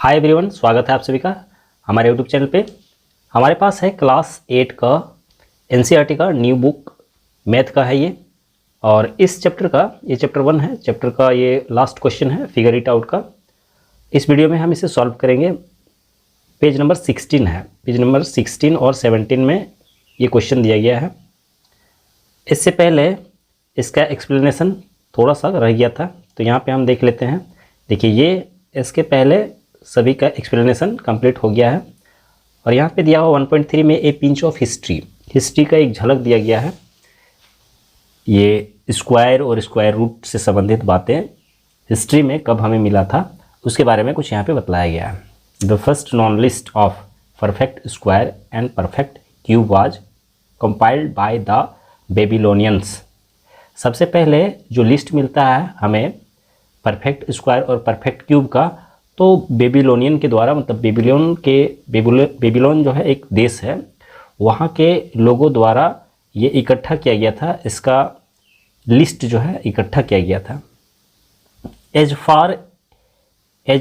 Hi everyone, स्वागत है आप सभी का हमारे यूट्यूब चैनल पे। हमारे पास है क्लास 8 का एनसीईआरटी का न्यू बुक मैथ का है ये, और इस चैप्टर का ये चैप्टर 1 है। चैप्टर का ये लास्ट क्वेश्चन है फिगर इट आउट का। इस वीडियो में हम इसे सॉल्व करेंगे। पेज नंबर 16 है, पेज नंबर 16 और 17 में ये क्वेश्चन दिया गया है। इससे पहले इसका एक्सप्लेनेशन थोड़ा सा रह गया था, तो यहाँ पे हम देख लेते हैं। देखिए, ये इसके पहले सभी का एक्सप्लेनेशन कंप्लीट हो गया है, और यहाँ पे दिया हुआ 1.3 में ए पिंच ऑफ हिस्ट्री का एक झलक दिया गया है। ये स्क्वायर और स्क्वायर रूट से संबंधित बातें हिस्ट्री में कब हमें मिला था उसके बारे में कुछ यहाँ पे बतलाया गया है। The first non list of perfect square and perfect cube was compiled by the Babylonians. सबसे पहले जो लिस्ट मिलता है हमें परफेक्ट स्क्वायर और परफेक्ट क्यूब का, तो बेबीलोनियन के द्वारा, मतलब बेबीलोन जो है एक देश है, वहाँ के लोगों द्वारा ये इकट्ठा किया गया था। इसका लिस्ट जो है इकट्ठा किया गया था। एज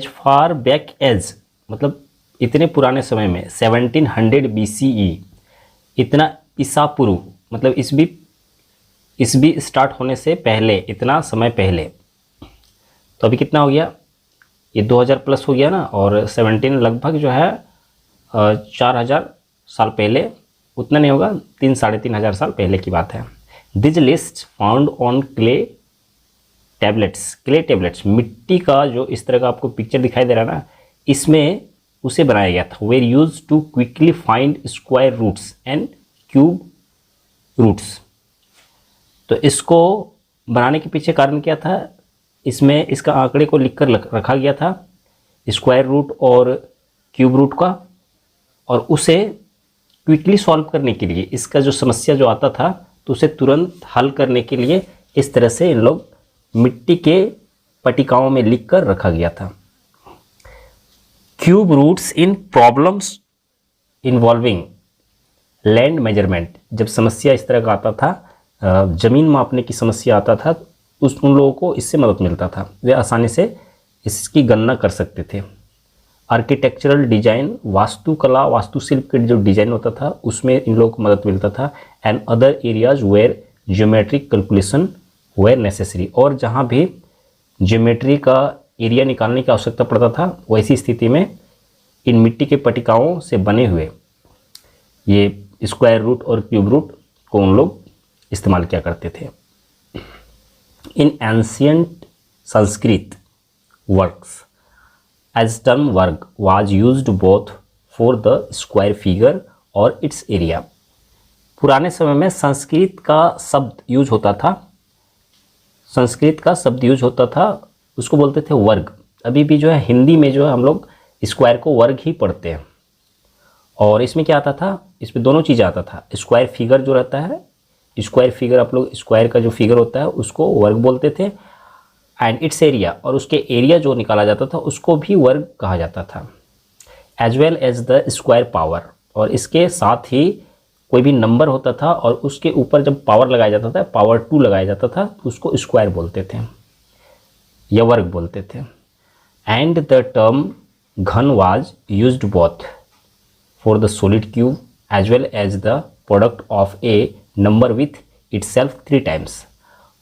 फार बैक एज, मतलब इतने पुराने समय में 1700 BCE, इतना ईसा पूर्व, मतलब ईसवी स्टार्ट होने से पहले, इतना समय पहले। तो अभी कितना हो गया, ये 2000 प्लस हो गया ना, और 17 लगभग जो है 4000 साल पहले, उतना नहीं होगा, 3-3.5 साल पहले की बात है। This list found on clay tablets, मिट्टी का जो इस तरह का आपको पिक्चर दिखाई दे रहा है ना, इसमें उसे बनाया गया था। Were used to quickly find square roots and cube roots. तो इसको बनाने के पीछे कारण क्या था, इसमें इसका आंकड़े को लिखकर रखा गया था, स्क्वायर रूट और क्यूब रूट का, और उसे क्विकली सॉल्व करने के लिए, इसका जो समस्या जो आता था तो उसे तुरंत हल करने के लिए इस तरह से इन लोग मिट्टी के पट्टिकाओं में लिखकर रखा गया था। Cube roots in problems involving land measurement, जब समस्या इस तरह का आता था, ज़मीन मापने की समस्या आता था, उन लोगों को इससे मदद मिलता था, वे आसानी से इसकी गणना कर सकते थे। आर्किटेक्चरल डिजाइन, वास्तुकला, वास्तुशिल्प के जो डिजाइन होता था उसमें इन लोगों को मदद मिलता था। And other areas where geometric calculation were necessary, और जहाँ भी ज्योमेट्री का एरिया निकालने की आवश्यकता पड़ता था, वैसी स्थिति में इन मिट्टी के पट्टिकाओं से बने हुए ये स्क्वायर रूट और क्यूब रूट को उन लोग इस्तेमाल किया करते थे। In ancient Sanskrit works, as term work was used both for the square figure और its area। पुराने समय में संस्कृत का शब्द यूज होता था, उसको बोलते थे वर्ग। अभी भी जो है हिंदी में जो है हम लोग स्क्वायर को वर्ग ही पढ़ते हैं। और इसमें क्या आता था, इसमें दोनों चीज़ें आता था। स्क्वायर फिगर जो रहता है, स्क्वायर फिगर, आप लोग स्क्वायर का जो फिगर होता है उसको वर्ग बोलते थे। एंड इट्स एरिया, और उसके एरिया जो निकाला जाता था उसको भी वर्ग कहा जाता था। As well as the square power, और इसके साथ ही कोई भी नंबर होता था और उसके ऊपर जब पावर लगाया जाता था, पावर 2 लगाया जाता था, तो उसको स्क्वायर बोलते थे या वर्ग बोलते थे। And the term ghan was used both for the solid cube as well as the product of a number with itself 3 times.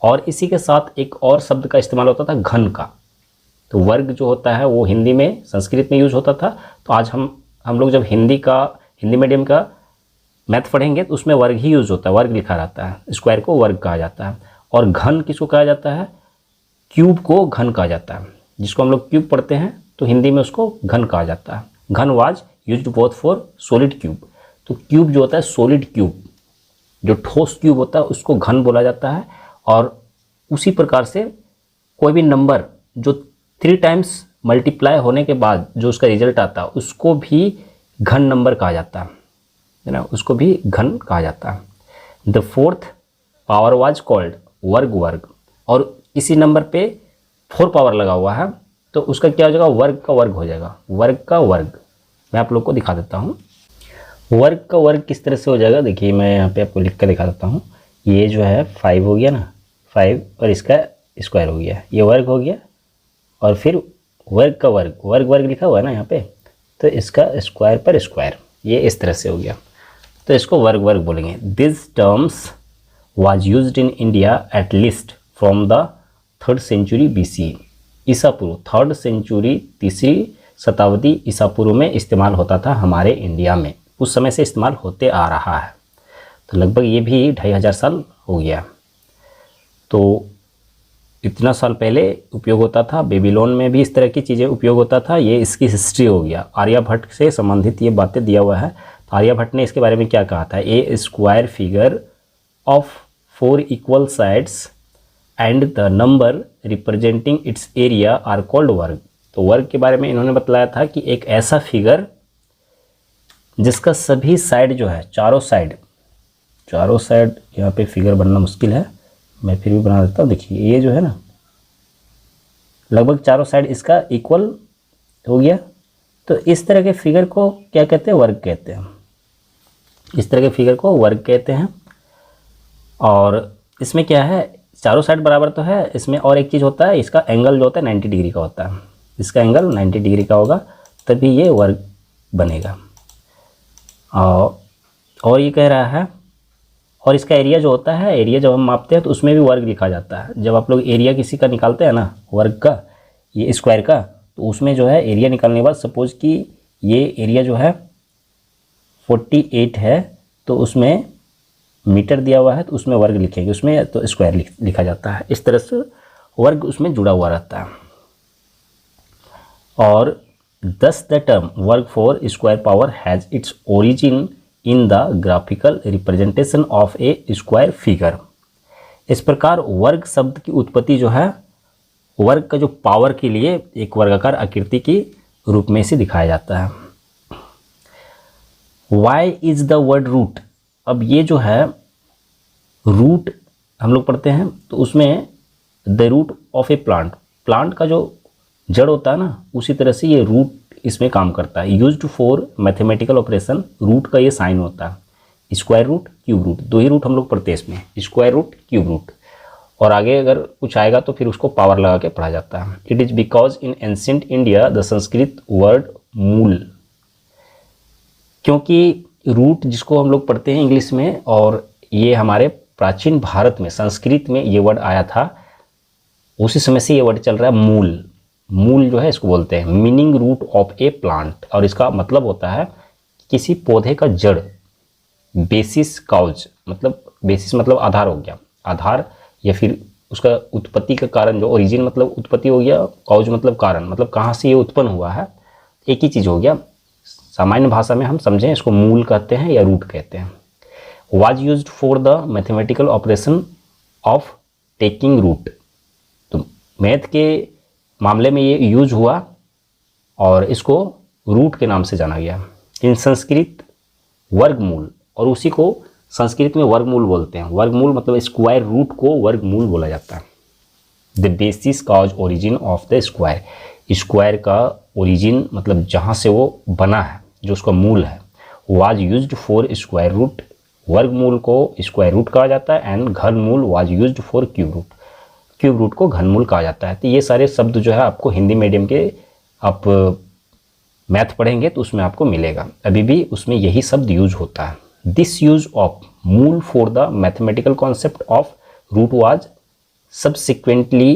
और इसी के साथ एक और शब्द का इस्तेमाल होता था, घन का। तो वर्ग जो होता है वो हिंदी में, संस्कृत में यूज होता था। तो आज हम लोग जब हिंदी मीडियम का मैथ पढ़ेंगे तो उसमें वर्ग ही यूज होता है, वर्ग लिखा रहता है। स्क्वायर को वर्ग कहा जाता है, और घन किसको कहा जाता है, क्यूब को घन कहा जाता है। जिसको हम लोग क्यूब पढ़ते हैं तो हिंदी में उसको घन कहा जाता है। घन was used both for solid cube. तो क्यूब जो होता है, सॉलिड क्यूब, जो ठोस क्यूब होता है, उसको घन बोला जाता है। और उसी प्रकार से कोई भी नंबर जो 3 टाइम्स मल्टीप्लाई होने के बाद जो उसका रिजल्ट आता है उसको भी घन नंबर कहा जाता है ना, उसको भी घन कहा जाता है। The fourth power was called वर्ग। और इसी नंबर पे 4 पावर लगा हुआ है, तो उसका क्या हो जाएगा, वर्ग का वर्ग हो जाएगा, वर्ग का वर्ग। मैं आप लोग को दिखा देता हूँ वर्ग का वर्ग किस तरह से हो जाएगा। देखिए, मैं यहाँ पे आपको लिख कर दिखा देता हूँ। ये जो है 5 हो गया ना, 5, और इसका स्क्वायर हो गया, ये वर्ग हो गया, और फिर वर्ग का वर्ग, वर्ग वर्ग लिखा हुआ है ना यहाँ पे, तो इसका स्क्वायर पर स्क्वायर, ये इस तरह से हो गया, तो इसको वर्ग वर्ग बोलेंगे। This terms was used in India at least from the 3rd century BC, ईसा पूर्व 3rd सेंचुरी, 3री शताब्दी ईसा पूर्व में इस्तेमाल होता था हमारे इंडिया में, उस समय से इस्तेमाल होते आ रहा है, तो लगभग ये भी 2500 साल हो गया। तो इतना साल पहले उपयोग होता था, बेबीलोन में भी इस तरह की चीज़ें उपयोग होता था, ये इसकी हिस्ट्री हो गया। आर्यभट्ट से संबंधित ये बातें दिया हुआ है, तो आर्यभट्ट ने इसके बारे में क्या कहा था, a square figure of 4 equal sides and the number representing its area are called वर्ग। तो वर्ग के बारे में इन्होंने बतलाया था कि एक ऐसा फिगर जिसका सभी साइड जो है, चारों साइड यहाँ पे फिगर बनना मुश्किल है, मैं फिर भी बना देता हूँ। देखिए ये जो है ना, लगभग चारों साइड इसका इक्वल हो गया, तो इस तरह के फिगर को क्या कहते हैं, वर्ग कहते हैं। इस तरह के फिगर को वर्ग कहते हैं। और इसमें क्या है, चारों साइड बराबर तो है, इसमें और एक चीज़ होता है, इसका एंगल जो होता है 90 डिग्री का होता है, इसका एंगल 90 डिग्री का होगा तभी ये वर्ग बनेगा। और ये कह रहा है, और इसका एरिया जो होता है, एरिया जब हम मापते हैं तो उसमें भी वर्ग लिखा जाता है। जब आप लोग एरिया किसी का निकालते हैं ना, वर्ग का, ये स्क्वायर का, तो उसमें जो है एरिया निकालने के बाद सपोज कि ये एरिया जो है 48 है, तो उसमें मीटर दिया हुआ है, तो उसमें वर्ग लिखेंगे, उसमें तो स्क्वायर लिखा जाता है। इस तरह से वर्ग उसमें जुड़ा हुआ रहता है। और thus the term वर्ग for square power has its origin in the graphical representation of A square figure. इस प्रकार वर्ग शब्द की उत्पत्ति जो है, वर्ग का जो पावर के लिए एक वर्गाकार आकृति के रूप में इसे दिखाया जाता है। Why is the word root. अब ये जो है रूट हम लोग पढ़ते हैं, तो उसमें the root of a plant, plant का जो जड़ होता है ना, उसी तरह से ये रूट इसमें काम करता है। Used for mathematical operation, root का ये साइन होता है, स्क्वायर रूट, क्यूब रूट, 2 ही रूट हम लोग पढ़ते हैं इसमें, स्क्वायर रूट, क्यूब रूट, और आगे अगर कुछ आएगा तो फिर उसको पावर लगा के पढ़ा जाता है। It is because in ancient India the Sanskrit word मूल, क्योंकि रूट जिसको हम लोग पढ़ते हैं इंग्लिश में, और ये हमारे प्राचीन भारत में संस्कृत में ये वर्ड आया था, उसी समय से ये वर्ड चल रहा है मूल। मूल जो है इसको बोलते हैं meaning root of a plant, और इसका मतलब होता है किसी पौधे का जड़। बेसिस काउज, मतलब बेसिस मतलब आधार हो गया, आधार, या फिर उसका उत्पत्ति का कारण, जो ओरिजिन मतलब उत्पत्ति हो गया, काउज मतलब कारण, मतलब कहाँ से ये उत्पन्न हुआ है, एक ही चीज़ हो गया। सामान्य भाषा में हम समझें इसको मूल कहते हैं या रूट कहते हैं। Was used for the mathematical operation of taking root, तो मैथ के मामले में ये यूज हुआ और इसको रूट के नाम से जाना गया। इन संस्कृत वर्गमूल, और उसी को संस्कृत में वर्गमूल बोलते हैं। वर्गमूल मतलब स्क्वायर रूट को वर्गमूल बोला जाता है। The basis cause origin of the square, square का ओरिजिन मतलब जहाँ से वो बना है, जो उसका मूल है। Was used for square root, वर्गमूल को स्क्वायर रूट कहा जाता है। एंड घनमूल was used for cube root, cube root को घनमूल कहा जाता है। तो ये सारे शब्द जो है आपको हिंदी मीडियम के, आप मैथ पढ़ेंगे तो उसमें आपको मिलेगा, अभी भी उसमें यही शब्द यूज होता है। दिस यूज ऑफ मूल for the mathematical concept of root was subsequently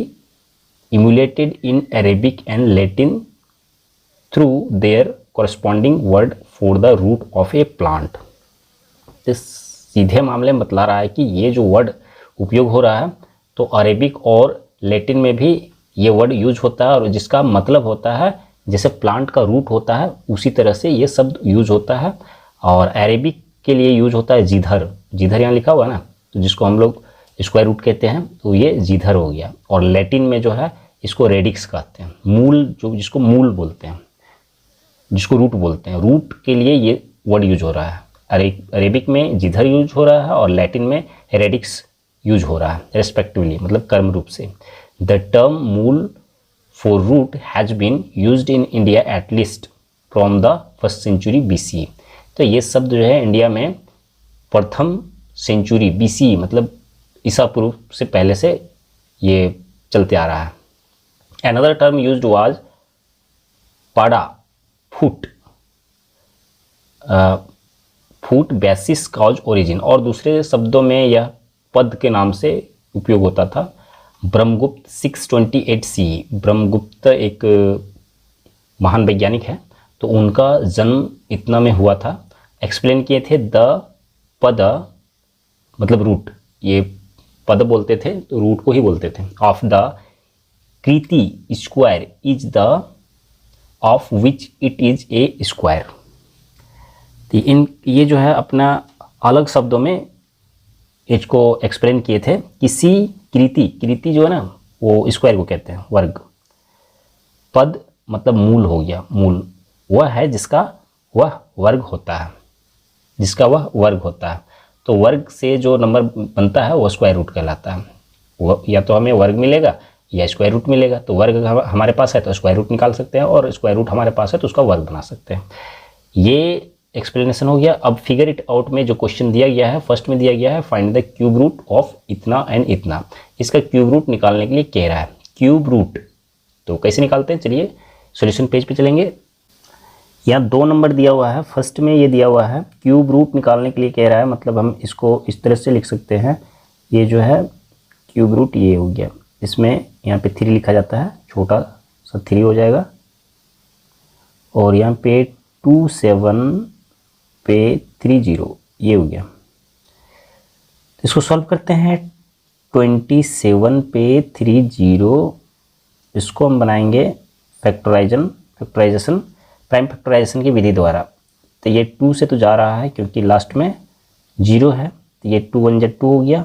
emulated in Arabic and Latin through their corresponding word for the root of a plant. इस सीधे मामले में बतला रहा है कि ये जो वर्ड उपयोग हो रहा है, तो अरेबिक और लैटिन में भी ये वर्ड यूज होता है, और जिसका मतलब होता है जैसे प्लांट का रूट होता है उसी तरह से ये शब्द यूज होता है। और अरेबिक के लिए यूज होता है जीधर, जीधर यहाँ लिखा हुआ है ना, तो जिसको हम लोग स्क्वायर रूट कहते हैं, तो ये जीधर हो गया। और लैटिन में जो है इसको रेडिक्स कहते हैं, मूल, जो जिसको मूल बोलते हैं, जिसको रूट बोलते हैं, रूट के लिए ये वर्ड यूज हो रहा है। अरेबिक में जीधर यूज हो रहा है और लैटिन में रेडिक्स यूज हो रहा है रेस्पेक्टिवली, मतलब कर्म रूप से। The term mool for root has been used in India at least from the 1st century BC। तो ये शब्द जो है इंडिया में प्रथम सेंचुरी BC मतलब ईसा पूर्व से पहले से ये चलते आ रहा है। अनदर टर्म यूज्ड वाज पाड़ा foot, foot basis cause origin, और दूसरे शब्दों में यह पद के नाम से उपयोग होता था। ब्रह्मगुप्त 628 सी, ब्रह्मगुप्त एक महान वैज्ञानिक है, तो उनका जन्म इतना में हुआ था। एक्सप्लेन किए थे द पद मतलब रूट, ये पद बोलते थे तो रूट को ही बोलते थे। Of the Kriti square is the of which it is a square. तो ये जो है अपना अलग शब्दों में इसको एक्सप्लेन किए थे। किसी कृति, कृति जो है ना वो स्क्वायर को कहते हैं, वर्ग। पद मतलब मूल हो गया, मूल वह है जिसका वह वर्ग होता है, जिसका वह वर्ग होता है। तो वर्ग से जो नंबर बनता है वो स्क्वायर रूट कहलाता है। वो या तो हमें वर्ग मिलेगा या स्क्वायर रूट मिलेगा। तो वर्ग हमारे पास है तो स्क्वायर रूट निकाल सकते हैं, और स्क्वायर रूट हमारे पास है तो उसका वर्ग बना सकते हैं। ये एक्सप्लेनेशन हो गया। अब फिगर इट आउट में जो क्वेश्चन दिया गया है, फर्स्ट में दिया गया है find the cube root of इतना एंड इतना। इसका क्यूब रूट निकालने के लिए कह रहा है। क्यूब रूट तो कैसे निकालते हैं, चलिए सॉल्यूशन पेज पे चलेंगे। यहाँ 2 नंबर दिया हुआ है, फर्स्ट में ये दिया हुआ है क्यूब रूट निकालने के लिए कह रहा है, मतलब हम इसको इस तरह से लिख सकते हैं। ये जो है क्यूब रूट ये हो गया, इसमें यहाँ पे 3 लिखा जाता है, छोटा सा 3 हो जाएगा, और यहाँ पे 2 7 पे 3 0 ये हो गया। तो इसको सॉल्व करते हैं। 27 पे 3 0 इसको हम बनाएंगे फैक्टराइजेशन प्राइम फैक्टराइजेशन की विधि द्वारा। तो ये 2 से तो जा रहा है क्योंकि लास्ट में 0 है, तो ये 2 1 2 हो गया,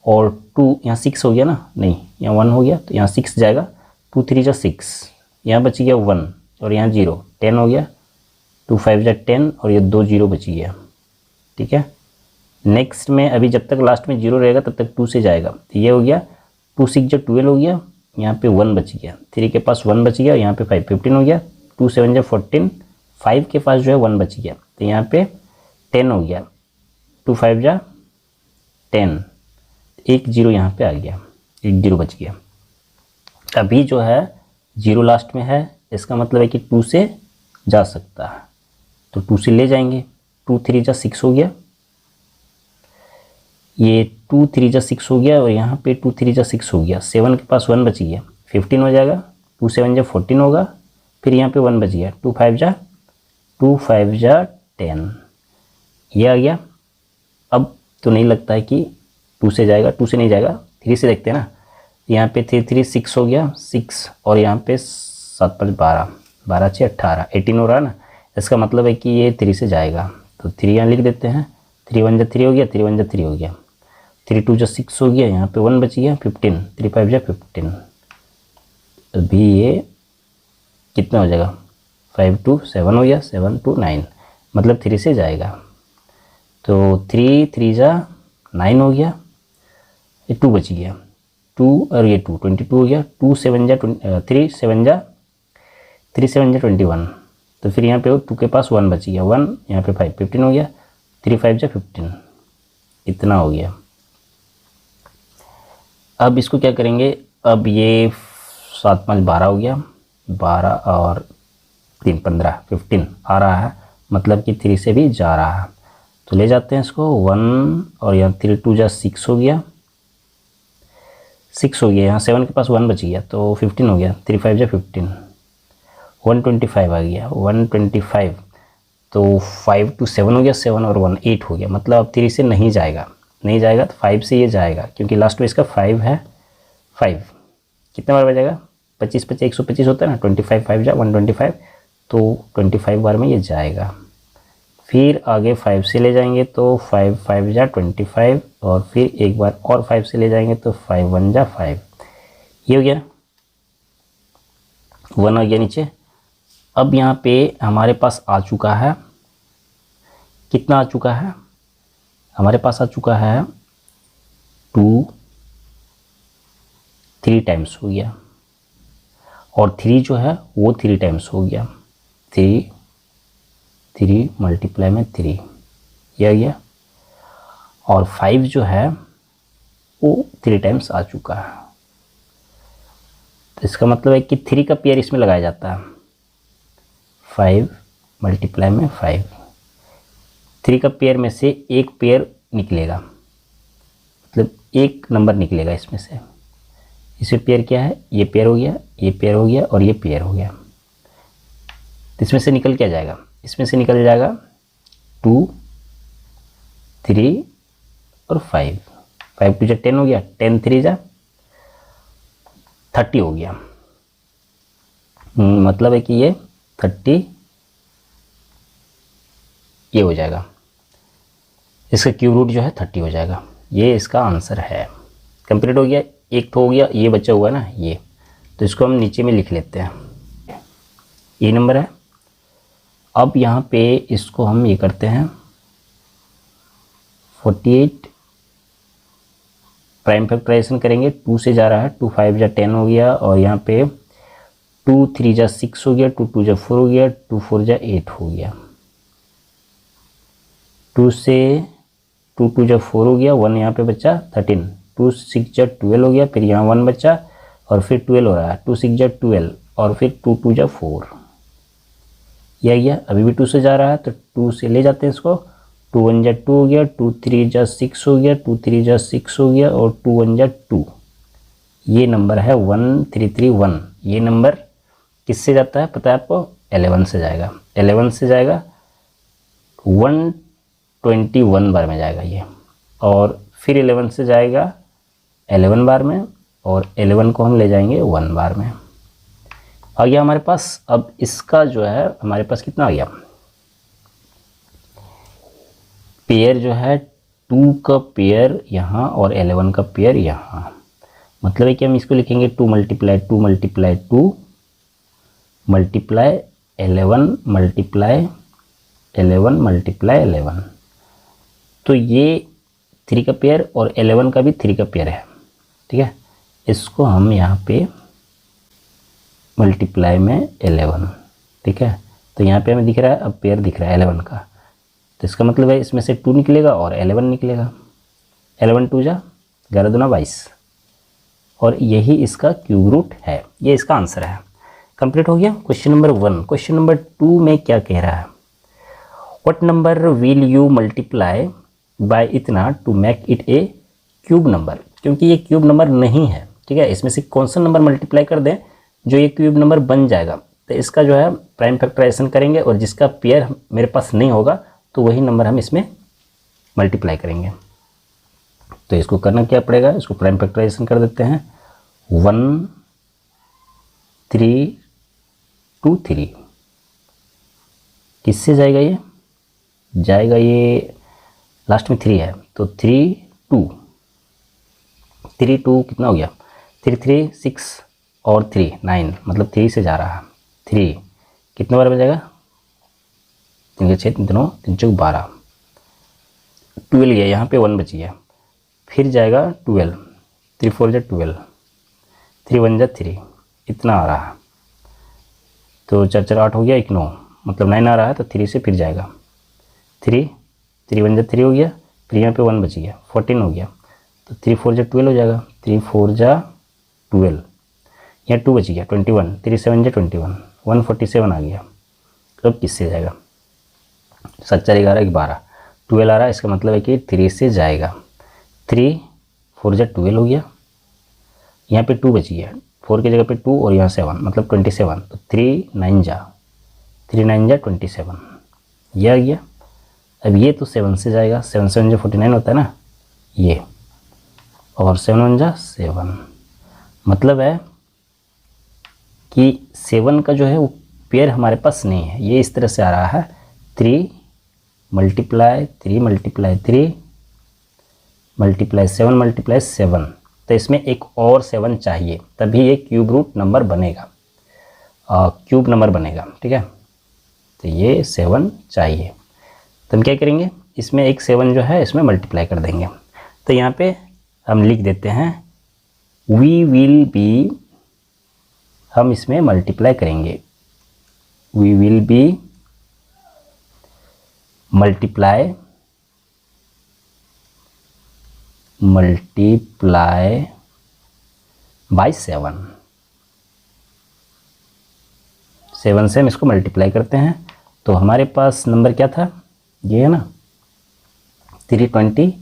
और 2 यहाँ 6 हो गया ना, नहीं यहाँ 1 हो गया तो यहाँ 6 जाएगा, 2 3 6, यहाँ बच गया 1 और यहाँ 0, 10 हो गया, 2 5 10 और ये 2 0 बच गया। ठीक है, नेक्स्ट में अभी जब तक लास्ट में 0 रहेगा तब तक 2 से जाएगा, तो ये हो गया 2 6 12 हो गया, यहाँ पे 1 बच गया, 3 के पास 1 बच गया, यहाँ पे 5 15 हो गया, 2 7 14, 5 के पास जो है 1 बच गया, तो यहाँ पे 10 हो गया, 2 5 10, एक 0 यहाँ पे आ गया, एक 0 बच गया। अभी जो है 0 लास्ट में है, इसका मतलब है कि 2 से जा सकता है, तो 2 से ले जाएंगे। 2 3 6 हो गया, ये 2 3 6 हो गया, और यहाँ पे 2 3 6 हो गया, 7 के पास 1 बच गया, 15 हो जाएगा, 2 7 14 होगा, फिर यहाँ पे 1 बच गया, 2 5 10, ये आ गया। अब तो नहीं लगता है कि 2 से जाएगा, 2 से नहीं जाएगा, 3 से देखते हैं ना, यहाँ पे 3 3 6 हो गया, 6, और यहाँ पे 7 5 12, 12 6 18, 18 हो रहा है ना, इसका मतलब है कि ये 3 से जाएगा, तो 3 यहाँ लिख देते हैं। 3 1 3 हो गया, 3 1 3 हो गया, 3 2 6 हो गया, यहाँ पे 1 बच गया, 15, 3 5 15, अभी ये कितना हो जाएगा, 5 2 7 हो गया, 7 2 9, मतलब 3 से जाएगा, तो 3 3 9 हो गया, ये 2 बच गया, 2 और ये 2 22 हो गया, 2 7 3 7 21, तो फिर यहाँ पे 2 के पास 1 बच गया, 1, यहाँ पे 5 15 हो गया, 3 5 15, इतना हो गया। अब इसको क्या करेंगे, अब ये 7 5 12 हो गया, 12 और 3 15 15 आ रहा है, मतलब कि 3 से भी जा रहा है, तो ले जाते हैं इसको। 1 और यहाँ 3 2 6 हो गया, 6 हो गया, यहाँ 7 के पास 1 बच गया, तो 15 हो गया, 3 5 15, 125 आ गया, 125, तो 5 2 7 हो गया, 7 और 1 8 हो गया, मतलब अब 3 से नहीं जाएगा, नहीं जाएगा तो 5 से ये जाएगा, क्योंकि लास्ट में इसका 5 है। 5 कितने बार बचेगा, 25 25 125 होता है ना, 25 5 125, तो 25 बार में ये जाएगा। फिर आगे 5 से ले जाएंगे तो 5 5 25, और फिर एक बार और 5 से ले जाएंगे तो 5 1 5, ये हो गया, 1 आ गया नीचे। अब यहाँ पे हमारे पास आ चुका है, कितना आ चुका है, हमारे पास आ चुका है 2 3 टाइम्स हो गया, और 3 जो है वो 3 टाइम्स हो गया, 3 3 मल्टीप्लाई में 3, ये आ गया, और 5 जो है वो 3 टाइम्स आ चुका है, तो इसका मतलब है कि 3 का पेयर इसमें लगाया जाता है, 5 मल्टीप्लाई में 5, 3 का पेयर में से एक पेयर निकलेगा, मतलब एक नंबर निकलेगा इसमें से। इसमें पेयर क्या है, ये पेयर हो गया, ये पेयर हो गया और ये पेयर हो गया। तो इसमें से निकल क्या जाएगा, इसमें से निकल जाएगा 2, 3 और 5, 5 टू जा 10 हो गया, 10 3 जा 30 हो गया। मतलब है कि ये 30 ये हो जाएगा, इसका क्यूब रूट जो है 30 हो जाएगा। ये इसका आंसर है। कंप्लीट हो गया। एक तो हो गया, ये बचा हुआ है ना ये, तो इसको हम नीचे में लिख लेते हैं, ये नंबर है। अब यहाँ पे इसको हम ये करते हैं 48 प्राइम फैक्टराइजेशन करेंगे, 2 से जा रहा है, 2 5 जा 10 हो गया और यहाँ पे 2 3 जा 6 हो गया, 2 2 जा 4 हो गया, 2 4 जा 8 हो गया, 2 से 2 2 जा 4 हो गया, 1 यहाँ पे बचा 13, 2 6 जा 12 हो गया, फिर यहाँ 1 बचा और फिर 12 हो रहा है, 2 6 जा 12 और फिर 2 2 जा 4, ये आ गया। अभी भी 2 से जा रहा है तो 2 से ले जाते हैं इसको, 2 1 जा 2 हो गया, 2 3 जा 6 हो गया, 2 3 जा 6 हो गया और 2 1 जा 2, ये नंबर है 1331। ये नंबर किससे जाता है पता है आपको, 11 से जाएगा, 11 से जाएगा 121 बार में जाएगा ये, और फिर 11 से जाएगा 11 बार में और 11 को हम ले जाएंगे 1 बार में। आ गया हमारे पास। अब इसका जो है हमारे पास कितना आ गया, पेयर जो है 2 का पेयर यहाँ और 11 का पेयर यहाँ, मतलब है कि हम इसको लिखेंगे 2 multiply 2 multiply 2 multiply 11 multiply 11 multiply 11, तो ये 3 का पेयर और 11 का भी 3 का पेयर है, ठीक है। इसको हम यहाँ पे मल्टीप्लाई में 11, ठीक है। तो यहाँ पे हमें दिख रहा है, अब पेयर दिख रहा है 11 का, तो इसका मतलब है इसमें से 2 निकलेगा और 11 निकलेगा, 11 2 जा 11 दूना 22, और यही इसका क्यूब रूट है। ये इसका आंसर है। कंप्लीट हो गया क्वेश्चन नंबर 1। क्वेश्चन नंबर 2 में क्या कह रहा है, what number will you multiply by इतना to make it a cube number. क्योंकि ये क्यूब नंबर नहीं है, ठीक है, इसमें से कौन सा नंबर मल्टीप्लाई कर दें जो ये क्यूब नंबर बन जाएगा, तो इसका जो है प्राइम फैक्टराइजेशन करेंगे और जिसका पेयर मेरे पास नहीं होगा तो वही नंबर हम इसमें मल्टीप्लाई करेंगे। तो इसको करना क्या पड़ेगा, इसको प्राइम फैक्टराइजेशन कर देते हैं, 1 3 2 3, किससे जाएगा ये, जाएगा ये लास्ट में 3 है तो 3 2 3 2 कितना हो गया, 3 3 6 और 3 9, मतलब 3 से जा रहा है, 3 कितने बार बन जाएगा, 3 के 6 3 9 3 4 12, 12 गया, यहाँ पे 1 बच गया, फिर जाएगा 12, 3 4 जा 12, 3 1 जा 3, इतना आ रहा है, तो 4 4 8 हो गया, 1 9, मतलब 9 आ रहा है, तो 3 से फिर जाएगा 3 3 1 जा 3 हो गया, फिर यहाँ पे 1 बच गया, 14 हो गया, तो 3 4 जा 12 हो जाएगा, 3 4 जा 12, यहाँ 2 बच गया 21, 3 7 जा 21, 147 आ गया। अब किससे जाएगा, 7 4 11 12, 12 आ रहा है, इसका मतलब है कि 3 से जाएगा, 3 4 जा 12 हो गया, यहाँ पे 2 बच गया, 4 की जगह पे 2 और यहाँ 7 मतलब 27, तो 3 9 जा 27, ये आ गया। अब ये तो 7 से जाएगा, 7 7 जा 49 होता है ना ये, और 7 1 जा 7, मतलब है कि 7 का जो है वो पेयर हमारे पास नहीं है, ये इस तरह से आ रहा है 3 मल्टीप्लाई 3 मल्टीप्लाई 3 मल्टीप्लाई 7 मल्टीप्लाई 7, तो इसमें एक और 7 चाहिए तभी ये क्यूब रूट नंबर बनेगा, क्यूब नंबर बनेगा, ठीक है। तो ये 7 चाहिए, तो हम क्या करेंगे, इसमें एक 7 जो है इसमें मल्टीप्लाई कर देंगे। तो यहाँ पे हम लिख देते हैं वी विल बी, हम इसमें मल्टीप्लाई करेंगे, we will be multiply by 7, 7 से हम इसको मल्टीप्लाई करते हैं तो हमारे पास नंबर क्या था, ये है ना 320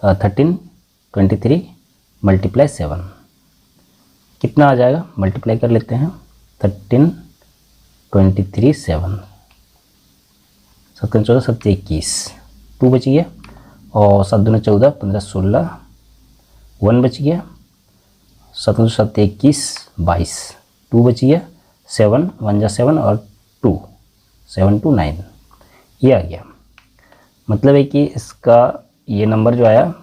1323 मल्टीप्लाई 7 कितना आ जाएगा, मल्टीप्लाई कर लेते हैं 13 23 7 7 14 7 21 2 बच गया और 7 दूना 14 15 16 1 बच गया 7 7 21 22 2 बच गया 7 1 जा 7 और 2 7 2 9 ये आ गया। मतलब है कि इसका ये नंबर जो आया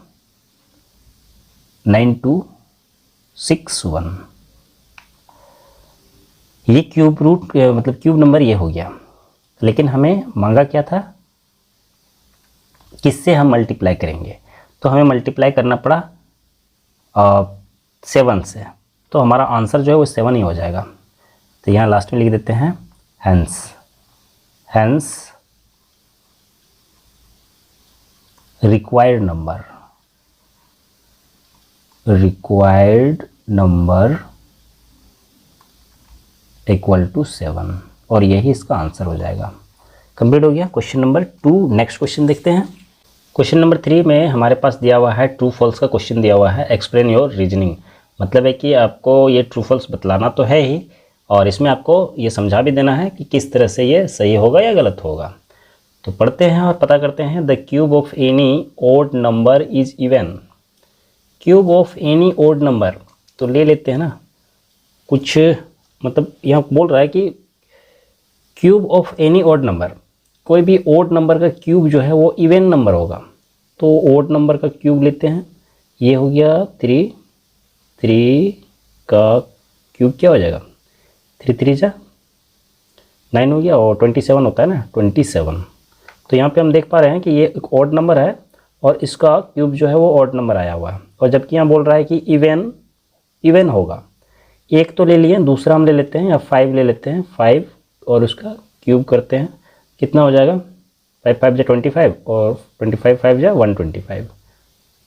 9261 ये क्यूब रूट मतलब क्यूब नंबर ये हो गया। लेकिन हमें मांगा क्या था, किससे हम मल्टीप्लाई करेंगे, तो हमें मल्टीप्लाई करना पड़ा 7 से, तो हमारा आंसर जो है वो 7 ही हो जाएगा। तो यहाँ लास्ट में लिख देते हैं hence required number equal to 7 और यही इसका आंसर हो जाएगा। कंप्लीट हो गया क्वेश्चन नंबर 2। नेक्स्ट क्वेश्चन देखते हैं। क्वेश्चन नंबर 3 में हमारे पास दिया हुआ है ट्रू फॉल्स का क्वेश्चन दिया हुआ है, एक्सप्लेन योर रीजनिंग। मतलब है कि आपको ये ट्रू फॉल्स बतलाना तो है ही और इसमें आपको ये समझा भी देना है कि किस तरह से ये सही होगा या गलत होगा। तो पढ़ते हैं और पता करते हैं। The cube of any odd number is even. Cube of any odd number, तो ले लेते हैं ना कुछ, मतलब यहाँ बोल रहा है कि cube of any odd number, कोई भी ओड नंबर का क्यूब जो है वो इवन नंबर होगा। तो ओड नंबर का क्यूब लेते हैं, ये हो गया 3 का क्यूब क्या हो जाएगा 3 3 जा 9 हो गया और 27 होता है ना 27। तो यहाँ पे हम देख पा रहे हैं कि ये एक ऑड नंबर है और इसका क्यूब जो है वो ऑड नंबर आया हुआ है। और जबकि यहाँ बोल रहा है कि इवन होगा, एक तो ले लिए, दूसरा हम ले लेते हैं या 5 ले लेते हैं 5 और उसका क्यूब करते हैं, कितना हो जाएगा 5 5 जा 25 और 25 5 जा 125।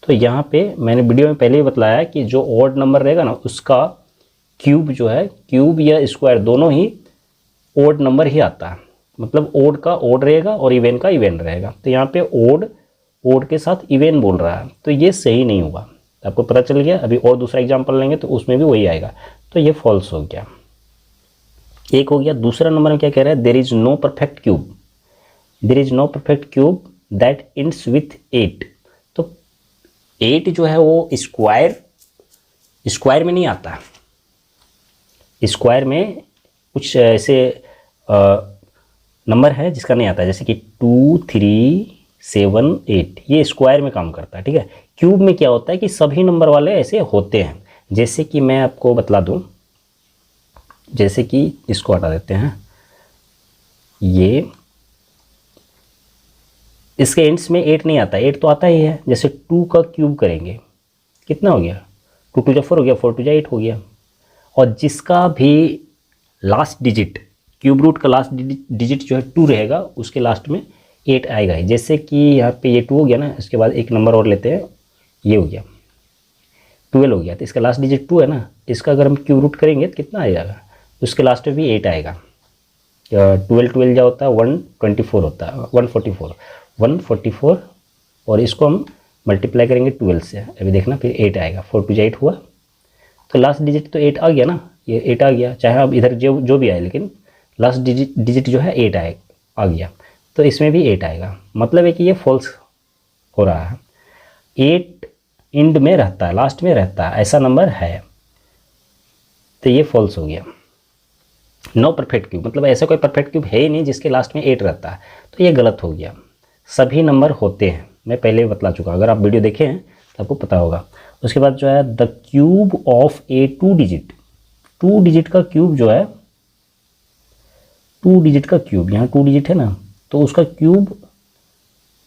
तो यहाँ पे मैंने वीडियो में पहले ही बतलाया कि जो ऑड नंबर रहेगा ना उसका क्यूब जो है, क्यूब या स्क्वायर दोनों ही ऑड नंबर ही आता है। मतलब ओड का ओड रहेगा और इवन का इवन रहेगा। तो यहाँ पे ओड के साथ इवन बोल रहा है, तो ये सही नहीं होगा। आपको पता चल गया। अभी और दूसरा एग्जांपल लेंगे तो उसमें भी वही आएगा, तो ये फॉल्स हो गया। एक हो गया। दूसरा नंबर में क्या कह रहा है, there is no perfect cube that ends with 8। तो 8 जो है वो स्क्वायर में नहीं आता। स्क्वायर में कुछ ऐसे नंबर है जिसका नहीं आता, जैसे कि 2 3 7 8, ये स्क्वायर में काम करता है। ठीक है, क्यूब में क्या होता है कि सभी नंबर वाले ऐसे होते हैं। जैसे कि मैं आपको बतला दूं, जैसे कि इसको हटा देते हैं, ये इसके एंड्स में 8 नहीं आता, 8 तो आता ही है। जैसे 2 का क्यूब करेंगे कितना हो गया 2 2 जा 4 हो गया, 4 2 जा 8 हो गया। और जिसका भी लास्ट डिजिट, क्यूब रूट का लास्ट डिजिट जो है 2 रहेगा, उसके लास्ट में 8 आएगा। जैसे कि यहाँ पे ये 2 हो गया ना, इसके बाद एक नंबर और लेते हैं, ये हो गया 12 हो गया। तो इसका लास्ट डिजिट 2 है ना, इसका अगर हम क्यूब रूट करेंगे तो कितना आ जाएगा, उसके लास्ट में भी 8 आएगा। 12 जा होता है 124 होता है, 144 और इसको हम मल्टीप्लाई करेंगे 12 से, अभी देखना फिर 8 आएगा। 4 2 जा 8 हुआ, तो लास्ट डिजिट तो 8 आ गया ना, ये 8 आ गया, चाहे अब इधर जो भी आए, लेकिन लास्ट डिजिट जो है 8 आ गया। तो इसमें भी 8 आएगा। मतलब है कि ये फॉल्स हो रहा है। 8 एंड में रहता है, लास्ट में रहता है, ऐसा नंबर है, तो ये फॉल्स हो गया। नो परफेक्ट क्यूब, मतलब ऐसा कोई परफेक्ट क्यूब है ही नहीं जिसके लास्ट में 8 रहता है, तो ये गलत हो गया। सभी नंबर होते हैं, मैं पहले बतला चुका, अगर आप वीडियो देखें हैं तो आपको पता होगा। उसके बाद जो है the cube of A 2 digit का क्यूब जो है, 2 डिजिट का क्यूब, यहाँ 2 डिजिट है ना, तो उसका क्यूब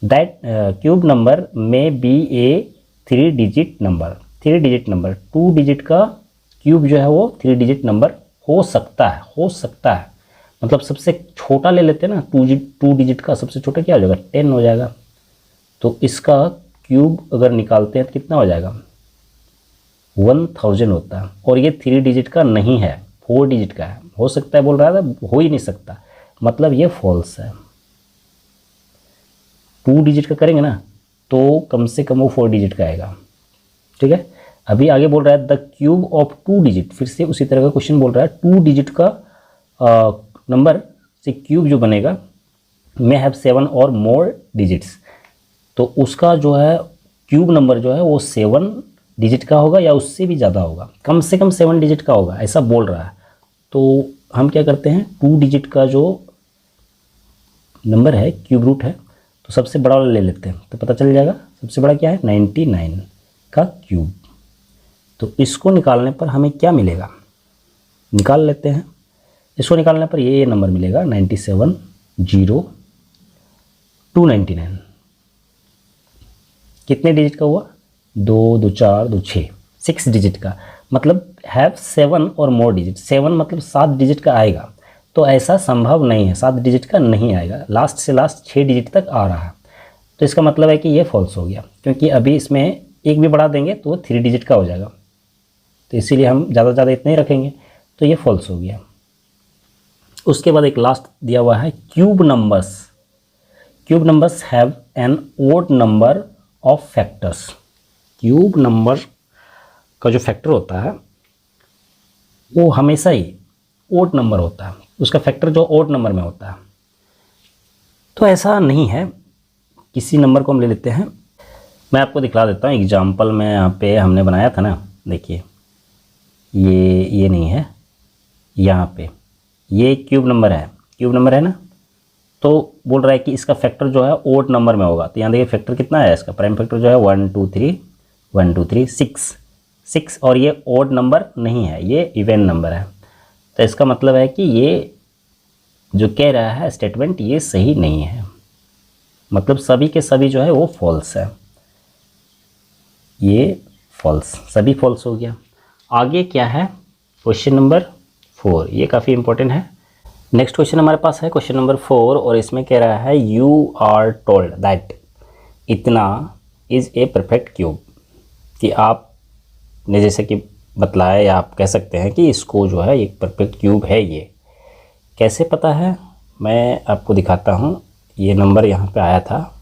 क्यूब नंबर में बी ए 3 डिजिट नंबर। 2 डिजिट का क्यूब जो है वो 3 डिजिट नंबर हो सकता है। मतलब सबसे छोटा ले लेते हैं ना, 2 डिजिट का सबसे छोटा क्या हो जाएगा 10 हो जाएगा। तो इसका क्यूब अगर निकालते हैं तो कितना हो जाएगा 1000 होता है। और ये 3 डिजिट का नहीं है, 4 डिजिट का है। हो सकता है बोल रहा था, हो ही नहीं सकता, मतलब ये फॉल्स है। 2 डिजिट का करेंगे ना तो कम से कम वो 4 डिजिट का आएगा, ठीक है। अभी आगे बोल रहा है द क्यूब ऑफ 2 डिजिट, फिर से उसी तरह का क्वेश्चन बोल रहा है, 2 डिजिट का नंबर से क्यूब जो बनेगा मे हैव 7 और मोर डिजिट्स, तो उसका जो है क्यूब नंबर जो है वो 7 डिजिट का होगा या उससे भी ज़्यादा होगा, कम से कम 7 डिजिट का होगा, ऐसा बोल रहा है। तो हम क्या करते हैं, 2 डिजिट का जो नंबर है क्यूब रूट है, तो सबसे बड़ा वाला ले लेते हैं, तो पता चल जाएगा सबसे बड़ा क्या है 99 का क्यूब। तो इसको निकालने पर हमें क्या मिलेगा, निकाल लेते हैं। इसको निकालने पर ये नंबर मिलेगा 97,0299। कितने डिजिट का हुआ, 2 2 4 2 6, 6 डिजिट का, मतलब हैव 7 और मोर डिजिट। 7 मतलब 7 डिजिट का आएगा, तो ऐसा संभव नहीं है, 7 डिजिट का नहीं आएगा, लास्ट से लास्ट 6 डिजिट तक आ रहा है। तो इसका मतलब है कि ये फॉल्स हो गया, क्योंकि अभी इसमें एक भी बढ़ा देंगे तो वो 3 डिजिट का हो जाएगा, तो इसीलिए हम ज़्यादा से ज़्यादा इतना ही रखेंगे, तो ये फॉल्स हो गया। उसके बाद एक लास्ट दिया हुआ है cube numbers. Cube numbers have an odd number of factors. Cube number का जो फैक्टर होता है वो हमेशा ही ओड नंबर होता है, उसका फैक्टर जो ओड नंबर में होता है। तो ऐसा नहीं है, किसी नंबर को हम ले लेते हैं, मैं आपको दिखला देता हूँ एग्जाम्पल में। यहाँ पे हमने बनाया था ना, देखिए ये नहीं है, यहाँ पे ये क्यूब नंबर है, क्यूब नंबर है ना, तो बोल रहा है कि इसका फैक्टर जो है ओड नंबर में होगा। तो यहाँ देखिए फैक्टर कितना है इसका, प्राइम फैक्टर जो है 1 2 3 1 2 3 6, और ये ओड नंबर नहीं है, ये इवन नंबर है। तो इसका मतलब है कि ये जो कह रहा है स्टेटमेंट ये सही नहीं है, मतलब सभी के सभी जो है वो फॉल्स है, ये फॉल्स, सभी फॉल्स हो गया। आगे क्या है, क्वेश्चन नंबर 4, ये काफ़ी इंपॉर्टेंट है। नेक्स्ट क्वेश्चन हमारे पास है क्वेश्चन नंबर 4, और इसमें कह रहा है यू आर टोल्ड दैट इतना इज़ ए परफेक्ट क्यूब, कि आपने जैसे कि बतलाया, या आप कह सकते हैं कि इसको जो है एक परफेक्ट क्यूब है। ये कैसे पता है, मैं आपको दिखाता हूँ। ये नंबर यहाँ पे आया था,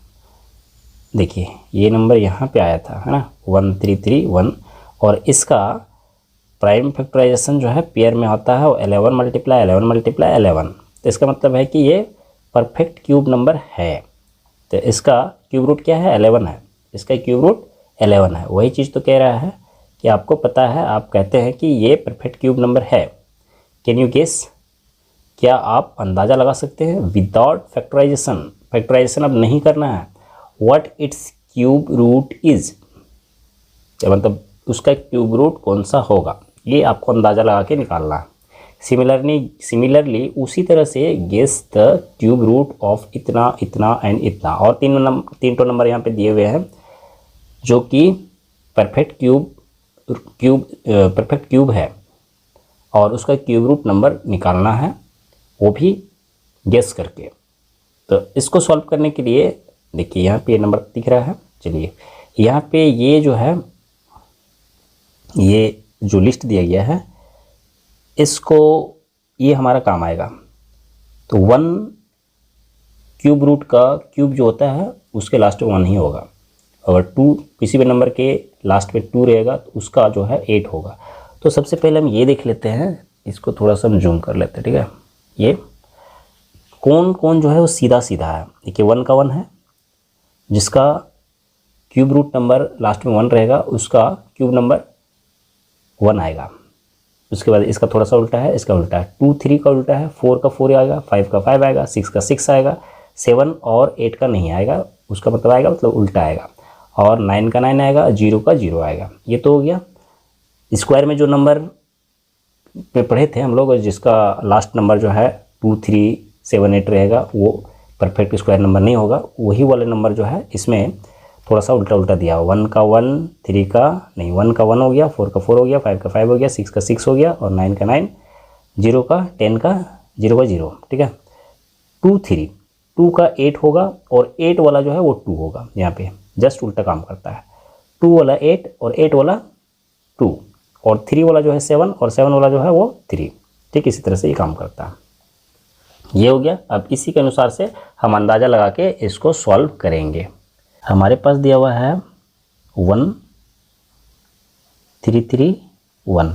देखिए ये नंबर यहाँ पे आया था, है ना, 1331, और इसका प्राइम फैक्टराइजेशन जो है पेयर में होता है, 11 मल्टीप्लाई 11 मल्टीप्लाई 11। तो इसका मतलब है कि ये परफेक्ट क्यूब नंबर है। तो इसका क्यूब रूट क्या है, 11 है, इसका क्यूब रूट 11 है। वही चीज़ तो कह रहा है कि आपको पता है, आप कहते हैं कि ये परफेक्ट क्यूब नंबर है। कैन यू गेस, क्या आप अंदाज़ा लगा सकते हैं विदाउट फैक्टराइजेशन, फैक्टराइजेशन अब नहीं करना है, what its cube root is, मतलब उसका क्यूब रूट कौन सा होगा, ये आपको अंदाज़ा लगा के निकालना है। सिमिलरली उसी तरह से guess the cube root of इतना इतना एंड इतना, और तीन नंबर यहाँ पे दिए हुए हैं जो कि परफेक्ट क्यूब है, और उसका क्यूब रूट नंबर निकालना है, वो भी गेस करके। तो इसको सॉल्व करने के लिए देखिए यहाँ पे ये नंबर दिख रहा है, चलिए यहाँ पे ये जो है, ये जो लिस्ट दिया गया है, इसको ये हमारा काम आएगा। तो 1 क्यूब रूट का क्यूब जो होता है उसके लास्ट में 1 ही होगा, अगर 2 किसी भी नंबर के लास्ट में 2 रहेगा तो उसका जो है 8 होगा। तो सबसे पहले हम ये देख लेते हैं, इसको थोड़ा सा हम जूम कर लेते हैं, ठीक है। ये कौन कौन जो है वो सीधा सीधा है, देखिए 1 का 1 है, जिसका क्यूब रूट नंबर लास्ट में 1 रहेगा उसका क्यूब नंबर 1 आएगा। उसके बाद इसका थोड़ा सा उल्टा है, इसका उल्टा है, 2 3 का उल्टा है, 4 का 4 आएगा, 5 का 5 आएगा, 6 का 6 आएगा, 7 और 8 का नहीं आएगा, उसका मतलब आएगा मतलब उल्टा आएगा, और 9 का 9 आएगा, 0 का 0 आएगा। ये तो हो गया। स्क्वायर में जो नंबर पे पढ़े थे हम लोग, जिसका लास्ट नंबर जो है 2 3 7 8 रहेगा, वो परफेक्ट स्क्वायर नंबर नहीं होगा, वही वाले नंबर जो है इसमें थोड़ा सा उल्टा उल्टा दिया, 1 का 1, 3 का नहीं, 1 का 1 हो गया, 4 का 4 हो गया, 5 का 5 हो गया, 6 का 6 हो गया, और 9 का 9, 0 का 10 का 0 का 0, ठीक है। 2 3, 2 का 8 होगा, और 8 वाला जो है वो 2 होगा, यहाँ पे जस्ट उल्टा काम करता है, 2 वाला 8 और 8 वाला 2, और 3 वाला जो है 7 और 7 वाला जो है वो 3, ठीक, इसी तरह से ये काम करता है। ये हो गया। अब इसी के अनुसार से हम अंदाज़ा लगा के इसको सॉल्व करेंगे। हमारे पास दिया हुआ है 1331,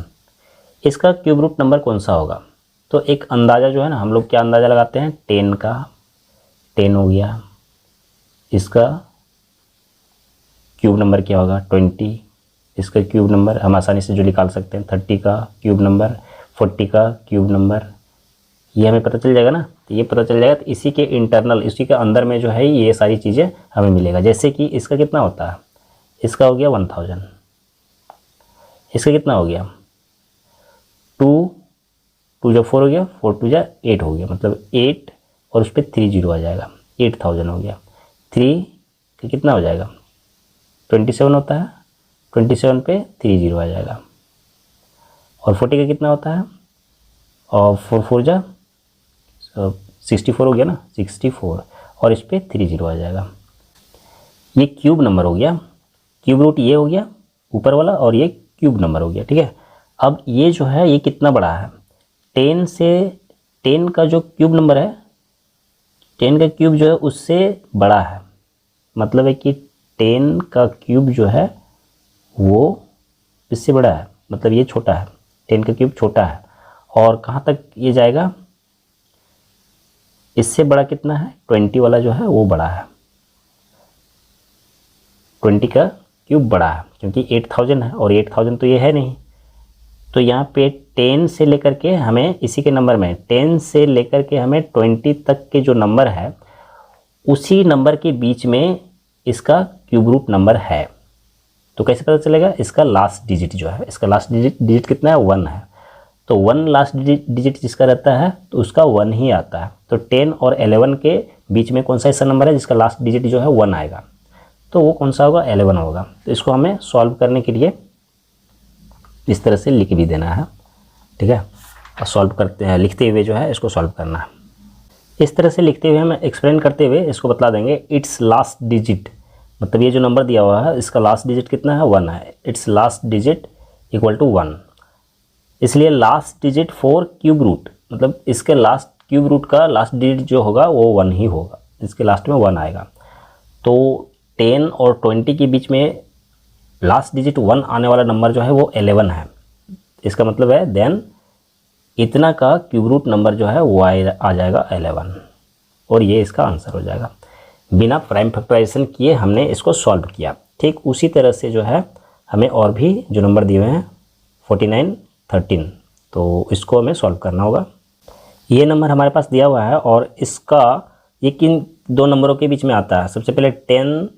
इसका क्यूब रूट नंबर कौन सा होगा? तो एक अंदाज़ा जो है ना, हम लोग क्या अंदाज़ा लगाते हैं, 10 का 10 हो गया, इसका क्यूब नंबर क्या होगा 20, इसका क्यूब नंबर हम आसानी से जो निकाल सकते हैं 30 का क्यूब नंबर, 40 का क्यूब नंबर, ये हमें पता चल जाएगा ना। तो ये पता चल जाएगा, तो इसी के इंटरनल, इसी के अंदर में जो है ये सारी चीज़ें हमें मिलेगा। जैसे कि इसका कितना होता है, इसका हो गया 1000, इसका कितना हो गया 2 जो 4 हो गया, 4 2 जा 8 हो गया, मतलब 8 और उस पर 3 0 आ जाएगा, 8000 हो गया। 3 का कितना हो जाएगा 27 होता है, 27 पे 3 0 आ जाएगा। और 40 का कितना होता है, और 4 4 जा 64 हो गया ना, 64 और इस पर 3 0 आ जाएगा। ये क्यूब नंबर हो गया, क्यूब रूट ये हो गया ऊपर वाला, और ये क्यूब नंबर हो गया, ठीक है। अब ये जो है ये कितना बड़ा है, 10 से 10 का जो क्यूब नंबर है, 10 का क्यूब जो है उससे बड़ा है, मतलब है कि 10 का क्यूब जो है वो इससे बड़ा है, मतलब ये छोटा है, 10 का क्यूब छोटा है। और कहाँ तक ये जाएगा, इससे बड़ा कितना है 20 वाला जो है वो बड़ा है, 20 का क्यूब बड़ा है, क्योंकि 8000 है और 8000 तो ये है नहीं। तो यहाँ पे 10 से लेकर के हमें इसी के नंबर में 10 से लेकर के हमें 20 तक के जो नंबर है उसी नंबर के बीच में इसका क्यूब रूट नंबर है। तो कैसे पता चलेगा, इसका लास्ट डिजिट जो है, इसका लास्ट डिजिट कितना है 1 है, तो 1 लास्ट डिजिट जिसका रहता है तो उसका 1 ही आता है। तो 10 और 11 के बीच में कौन सा ऐसा नंबर है जिसका लास्ट डिजिट जो है 1 आएगा, तो वो कौन सा होगा 11 होगा। तो इसको हमें सॉल्व करने के लिए इस तरह से लिख भी देना है, ठीक है, और सॉल्व करते हैं, लिखते हुए जो है इसको सॉल्व करना है। इस तरह से लिखते हुए हम एक्सप्लेन करते हुए इसको बता देंगे, इट्स लास्ट डिजिट, मतलब ये जो नंबर दिया हुआ है इसका लास्ट डिजिट कितना है 1 है, its last digit equal to 1, इसलिए last digit for cube root, मतलब इसके लास्ट क्यूब रूट का लास्ट डिजिट जो होगा वो 1 ही होगा, इसके लास्ट में 1 आएगा। तो 10 और 20 के बीच में लास्ट डिजिट 1 आने वाला नंबर जो है वो 11 है, इसका मतलब है देन इतना का क्यूब रूट नंबर जो है वो आ जाएगा 11, और ये इसका आंसर हो जाएगा। बिना प्राइम फैक्टराइजेशन किए हमने इसको सॉल्व किया। ठीक उसी तरह से जो है हमें और भी जो नंबर दिए हुए हैं 49 13, तो इसको हमें सॉल्व करना होगा। ये नंबर हमारे पास दिया हुआ है और इसका ये किन दो नंबरों के बीच में आता है। सबसे पहले 10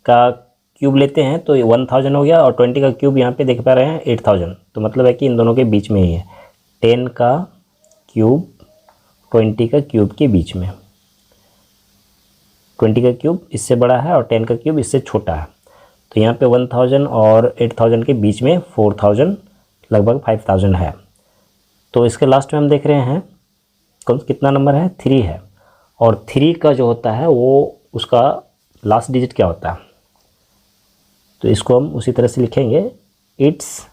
का क्यूब लेते हैं तो 1000 हो गया, और 20 का क्यूब यहाँ पे देख पा रहे हैं 8000, तो मतलब है कि इन दोनों के बीच में ही है। 10 का क्यूब 20 का क्यूब के बीच में, 20 का क्यूब इससे बड़ा है और 10 का क्यूब इससे छोटा है, तो यहाँ पे 1000 और 8000 के बीच में 4000 लगभग 5000 है। तो इसके लास्ट में हम देख रहे हैं कितना नंबर है 3 है, और 3 का जो होता है वो उसका लास्ट डिजिट क्या होता है, तो इसको हम उसी तरह से लिखेंगे, its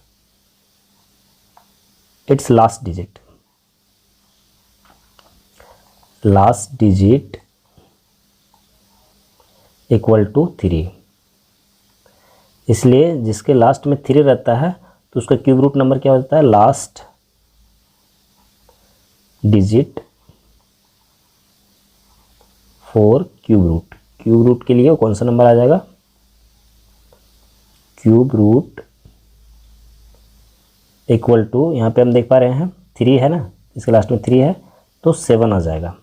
last digit equal to 3, इसलिए जिसके लास्ट में 3 रहता है तो उसका क्यूब रूट नंबर क्या होता है, last digit for cube root. Cube root के लिए वो कौन सा नंबर आ जाएगा, क्यूब रूट इक्वल टू, यहाँ पे हम देख पा रहे हैं 3 है ना, इसके लास्ट में 3 है तो 7 आ जाएगा,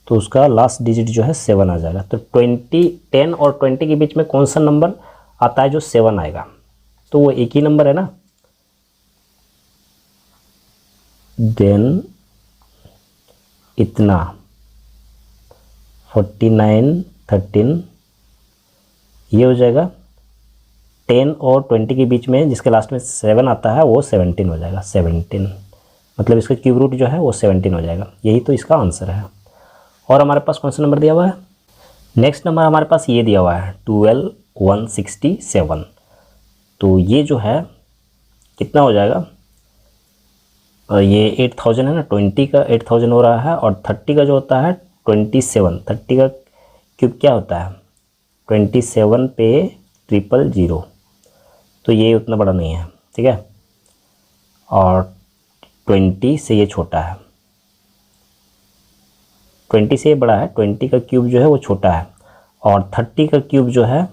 तो उसका लास्ट डिजिट जो है 7 आ जाएगा। तो 10 और 20 के बीच में कौन सा नंबर आता है जो 7 आएगा, तो वो एक ही नंबर है ना, देन इतना 49 13 ये हो जाएगा। 10 और 20 के बीच में जिसके लास्ट में 7 आता है वो 17 हो जाएगा, 17 मतलब इसका क्यूब रूट जो है वो 17 हो जाएगा। यही तो इसका आंसर है। और हमारे पास कौन सा नंबर दिया हुआ है, नेक्स्ट नंबर हमारे पास ये दिया हुआ है 12167, तो ये जो है कितना हो जाएगा ये 8000 है ना, 20 का 8000 हो रहा है, और 30 का जो होता है 27, 30 का क्यूब क्या होता है 27 पे 000, तो ये उतना बड़ा नहीं है, ठीक है। और 20 से ये छोटा है, 20 से ये बड़ा है, 20 का क्यूब जो है वो छोटा है, और 30 का क्यूब जो है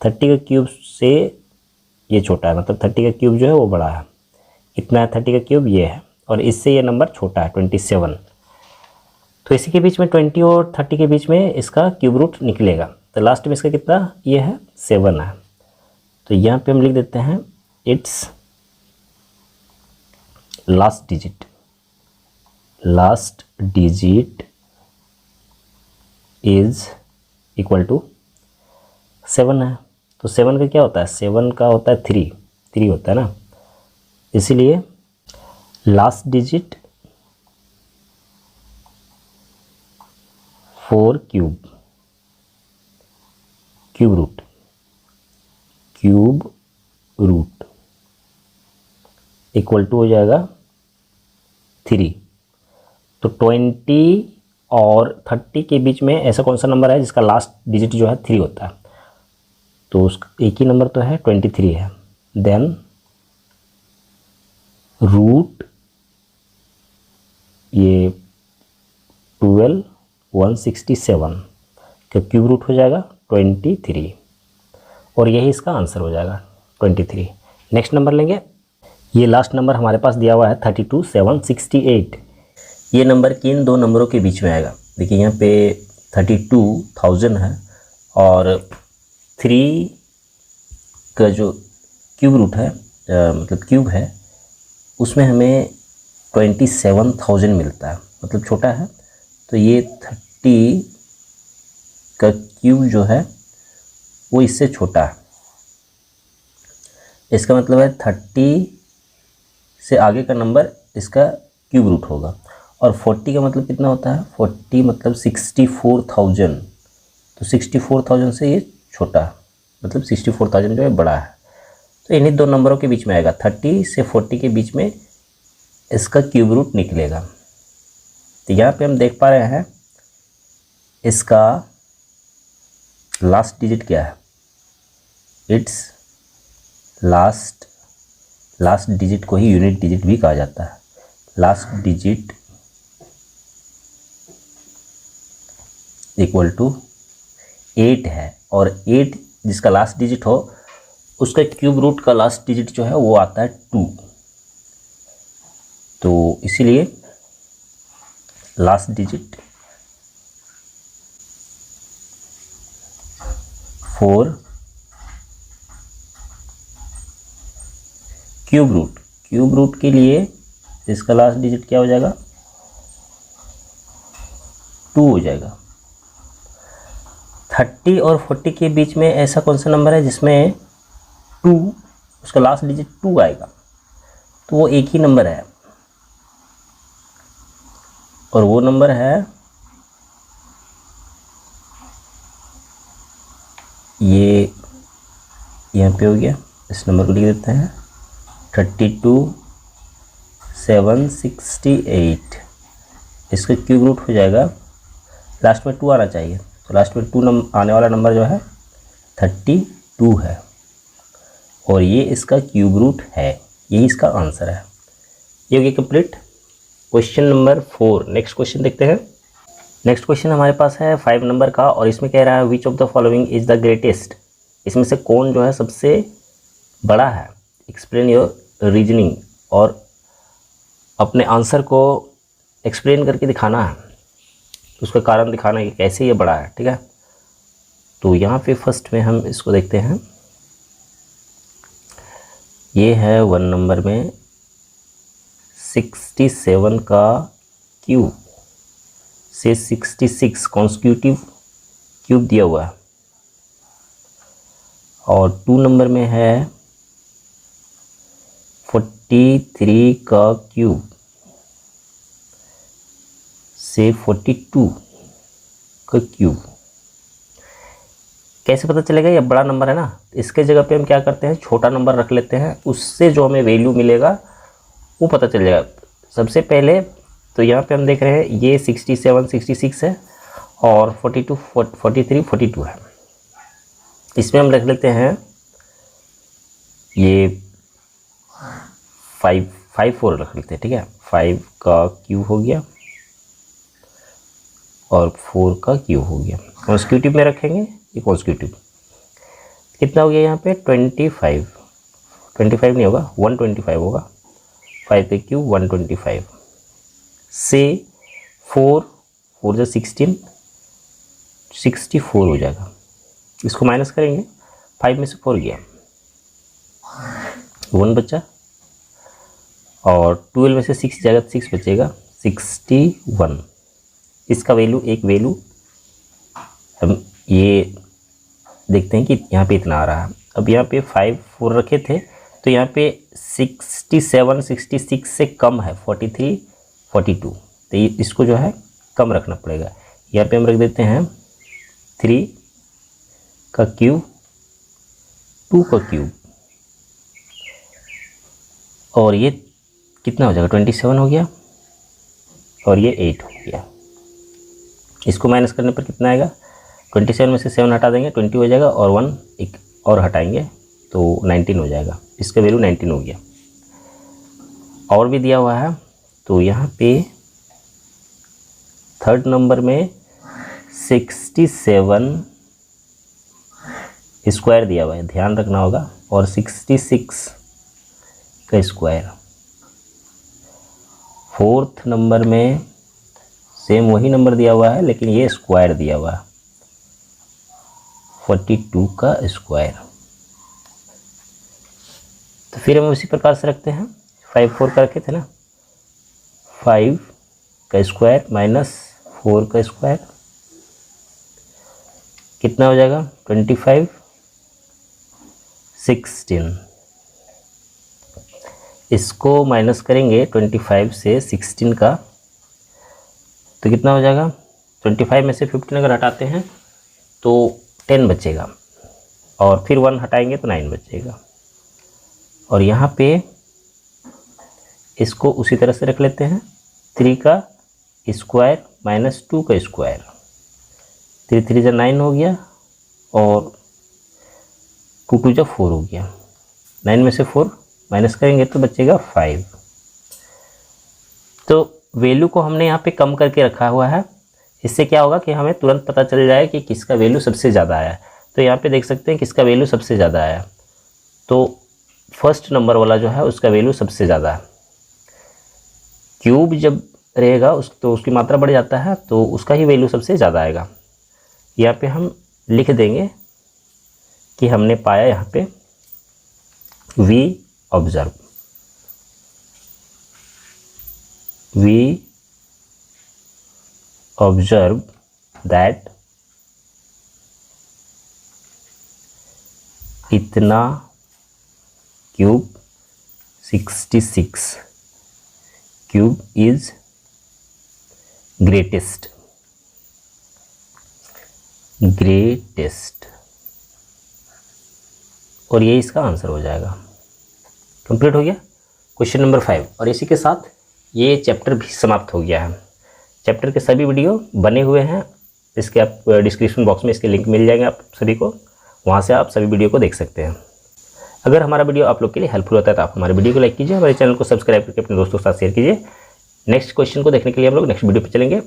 30 का क्यूब से ये छोटा है, मतलब 30 का क्यूब जो है वो बड़ा है, इतना है 30 का क्यूब ये है, और इससे ये नंबर छोटा है 27। तो इसी के बीच में 20 और 30 के बीच में इसका क्यूब रूट निकलेगा, तो लास्ट में इसका कितना ये है 7 है। तो यहाँ पे हम लिख देते हैं its last digit is equal to 7 है। तो 7 का क्या होता है, 7 का होता है 3 होता है ना, इसीलिए last digit 4 cube root equal to हो जाएगा 3। तो 20 और 30 के बीच में ऐसा कौन सा नंबर है जिसका लास्ट डिजिट जो है 3 होता है, तो उसका एक ही नंबर तो है 23 है। देन रूट ये 12 167 का क्यूब रूट हो जाएगा 23, और यही इसका आंसर हो जाएगा 23। नेक्स्ट नंबर लेंगे, ये लास्ट नंबर हमारे पास दिया हुआ है 32768। ये नंबर किन दो नंबरों के बीच में आएगा, देखिए यहाँ पे 32,000 है, और 3 का जो क्यूब रूट है मतलब क्यूब है उसमें हमें 27,000 मिलता है, मतलब छोटा है, तो ये 30 का क्यूब जो है वो इससे छोटा है, इसका मतलब है 30 से आगे का नंबर इसका क्यूब रूट होगा। और 40 का मतलब कितना होता है, 40 मतलब 64,000, तो 64,000 से ये छोटा है, मतलब 64,000 जो है बड़ा है, तो इन्हीं दो नंबरों के बीच में आएगा, 30 से 40 के बीच में इसका क्यूब रूट निकलेगा। तो यहाँ पे हम देख पा रहे हैं इसका लास्ट डिजिट क्या है, इट्स लास्ट डिजिट को ही यूनिट डिजिट भी कहा जाता है। लास्ट डिजिट इक्वल टू 8 है, और 8 जिसका लास्ट डिजिट हो उसका क्यूब रूट का लास्ट डिजिट जो है वो आता है 2, तो इसीलिए लास्ट डिजिट 4 क्यूब रूट के लिए इसका लास्ट डिजिट क्या हो जाएगा 2 हो जाएगा। 30 और 40 के बीच में ऐसा कौन सा नंबर है जिसमें 2 उसका लास्ट डिजिट 2 आएगा, तो वो एक ही नंबर है, और वो नंबर है ये यहाँ पे हो गया, इस नंबर को लिख देते हैं 32,768। इसका क्यूब रूट हो जाएगा, लास्ट में 2 आना चाहिए, तो लास्ट में 2 आने वाला नंबर जो है 32 है, और ये इसका क्यूब रूट है, यही इसका आंसर है। ये हो गया complete question number 4। Next question देखते हैं। नेक्स्ट क्वेश्चन हमारे पास है 5 नंबर का, और इसमें कह रहा है which of the following is the greatest, इसमें से कौन जो है सबसे बड़ा है, एक्सप्लेन योर रीजनिंग, और अपने आंसर को एक्सप्लेन करके दिखाना है, उसका कारण दिखाना है कि कैसे ये बड़ा है, ठीक है। तो यहाँ पे फर्स्ट में हम इसको देखते हैं, ये है 1 नंबर में 67 का क्यूब से 66 कॉन्स्टिट्यूटिव क्यूब दिया हुआ है, और 2 नंबर में है 43 का क्यूब से 42 का क्यूब। कैसे पता चलेगा ये बड़ा नंबर है ना, इसके जगह पे हम क्या करते हैं छोटा नंबर रख लेते हैं, उससे जो हमें वैल्यू मिलेगा वो पता चल जाएगा। सबसे पहले तो यहाँ पे हम देख रहे हैं ये 67 66 है और 42 43 42 है। इसमें हम रख लेते हैं ये 5 5 4 रख लेते हैं, ठीक है। 5 का क्यूब हो गया और 4 का क्यूब हो गया। कॉन्स्टिट्यूटिव में रखेंगे, ये कॉन्स्टिट्यूटिव कितना हो गया यहाँ पे 25 नहीं होगा 125 होगा। 5 के क्यूब 125 से 4 जो 16 64 हो जाएगा। इसको माइनस करेंगे, 5 में से 4 गया 1 बचा और 12 में से 6 जाएगा 6 बचेगा 61। इसका वैल्यू एक वैल्यू हम ये देखते हैं कि यहाँ पे इतना आ रहा है। अब यहाँ पे 5 4 रखे थे तो यहाँ पे 67 66 से कम है 43 42, तो इसको जो है कम रखना पड़ेगा। यहाँ पे हम रख देते हैं 3 का क्यूब 2 का क्यूब और ये कितना हो जाएगा 27 हो गया और ये 8 हो गया। इसको माइनस करने पर कितना आएगा 27 में से 7 हटा देंगे 20 हो जाएगा और 1 एक और हटाएंगे तो 19 हो जाएगा। इसका वैल्यू 19 हो गया। और भी दिया हुआ है तो यहाँ पे थर्ड नंबर में 67 स्क्वायर दिया हुआ है, ध्यान रखना होगा, और 66 का स्क्वायर। फोर्थ नंबर में सेम वही नंबर दिया हुआ है लेकिन ये स्क्वायर दिया हुआ है 42 का स्क्वायर। तो फिर हम उसी प्रकार से रखते हैं 5 4 का रखे थे ना, 5 का स्क्वायर माइनस 4 का स्क्वायर कितना हो जाएगा 25 16। इसको माइनस करेंगे 25 से 16 का तो कितना हो जाएगा 25 में से 15 अगर हटाते हैं तो 10 बचेगा और फिर 1 हटाएंगे तो 9 बचेगा। और यहाँ पे इसको उसी तरह से रख लेते हैं 3 का स्क्वायर माइनस 2 का स्क्वायर। 3 3 जा 9 हो गया और 2 2 जा 4 हो गया। 9 में से 4 माइनस करेंगे तो बचेगा 5। तो वैल्यू को हमने यहाँ पे कम करके रखा हुआ है। इससे क्या होगा कि हमें तुरंत पता चल जाए कि किसका वैल्यू सबसे ज़्यादा आया है। तो यहाँ पे देख सकते हैं किसका वैल्यू सबसे ज़्यादा आया। तो फर्स्ट नंबर वाला जो है उसका वैल्यू सबसे ज़्यादा है। क्यूब जब रहेगा तो उसकी मात्रा बढ़ जाता है तो उसका ही वैल्यू सबसे ज़्यादा आएगा। यहाँ पे हम लिख देंगे कि हमने पाया यहाँ पे वी ऑब्जर्व that इतना क्यूब 66 क्यूब इज ग्रेटेस्ट। और ये इसका आंसर हो जाएगा। कंप्लीट हो गया क्वेश्चन नंबर 5। और इसी के साथ ये चैप्टर भी समाप्त हो गया है। चैप्टर के सभी वीडियो बने हुए हैं, इसके आप डिस्क्रिप्शन बॉक्स में इसके लिंक मिल जाएंगे आप सभी को, वहाँ से आप सभी वीडियो को देख सकते हैं। अगर हमारा वीडियो आप लोग के लिए हेल्पफुल होता है तो आप हमारे वीडियो को लाइक कीजिए, हमारे चैनल को सब्सक्राइब करके अपने दोस्तों के साथ शेयर कीजिए। नेक्स्ट क्वेश्चन को देखने के लिए हम लोग नेक्स्ट वीडियो पे चलेंगे।